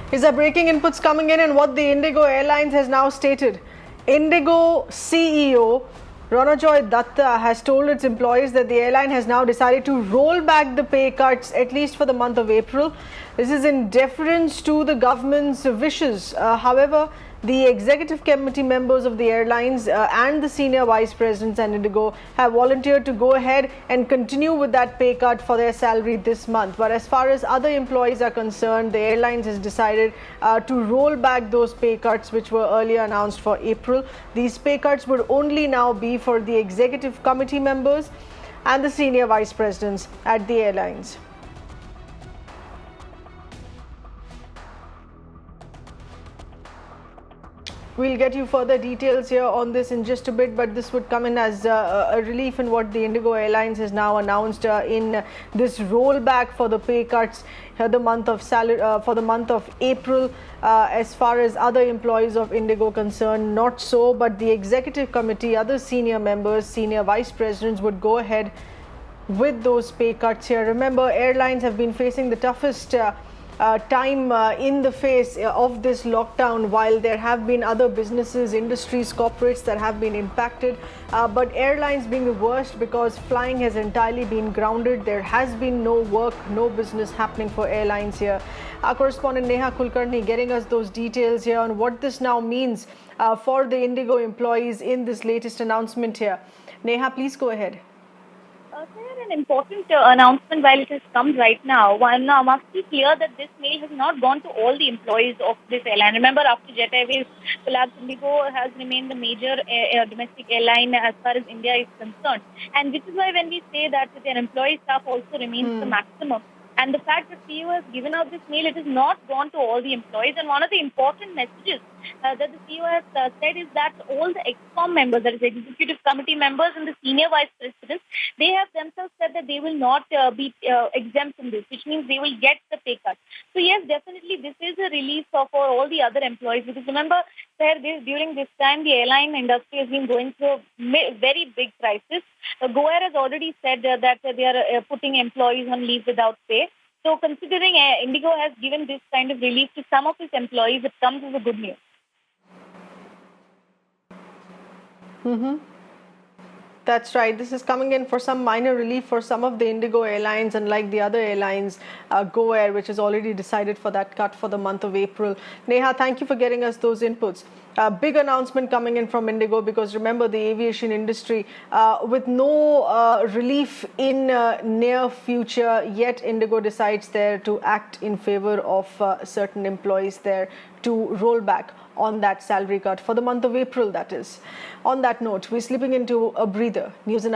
These are breaking inputs coming in and what the IndiGo Airlines has now stated. IndiGo CEO Ronojoy Dutta has told its employees that the airline has now decided to roll back the pay cuts at least for the month of April. This is in deference to the government's wishes. However, the executive committee members of the airlines and the senior vice presidents and IndiGo have volunteered to go ahead and continue with that pay cut for their salary this month. But as far as other employees are concerned, the airlines has decided to roll back those pay cuts which were earlier announced for April. These pay cuts would only now be for the executive committee members and the senior vice presidents at the airlines. We'll get you further details here on this in just a bit, but this would come in as a relief in what the IndiGo Airlines has now announced in this rollback for the pay cuts for the month of April. As far as other employees of IndiGo concerned, not so, but the executive committee, other senior members, senior vice presidents would go ahead with those pay cuts here. Remember, airlines have been facing the toughest time in the face of this lockdown, while there have been other businesses, industries, corporates that have been impacted, but airlines being the worst because flying has entirely been grounded. There has been no work, no business happening for airlines here. Our correspondent Neha Kulkarni getting us those details here on what this now means for the IndiGo employees in this latest announcement here. Neha, please go ahead. An important announcement while it has come right now. One must be clear that this mail has not gone to all the employees of this airline. Remember, after Jet Airways collapse, IndiGo has remained the major domestic airline as far as India is concerned. And which is why when we say that their employee staff also remains the maximum. And the fact that CEO has given out this mail, it has not gone to all the employees. And one of the important messages that the CEO has said is that all the ExCom members, that is executive committee members and the senior vice presidents, they have themselves said that they will not be exempt from this, which means they will get the pay cut. So yes, definitely this is a relief for all the other employees, because remember, sir, during this time the airline industry has been going through a very big crisis. Go Air has already said that they are putting employees on leave without pay. So considering IndiGo has given this kind of relief to some of its employees, it comes as a good news. That's right. This is coming in for some minor relief for some of the IndiGo airlines, unlike the other airlines, Go Air, which has already decided for that cut for the month of April. Neha, thank you for getting us those inputs. Big announcement coming in from IndiGo, because remember, the aviation industry with no relief in near future, yet IndiGo decides there to act in favor of certain employees there to roll back on that salary cut for the month of April, that is. On that note, we're slipping into a breather. News and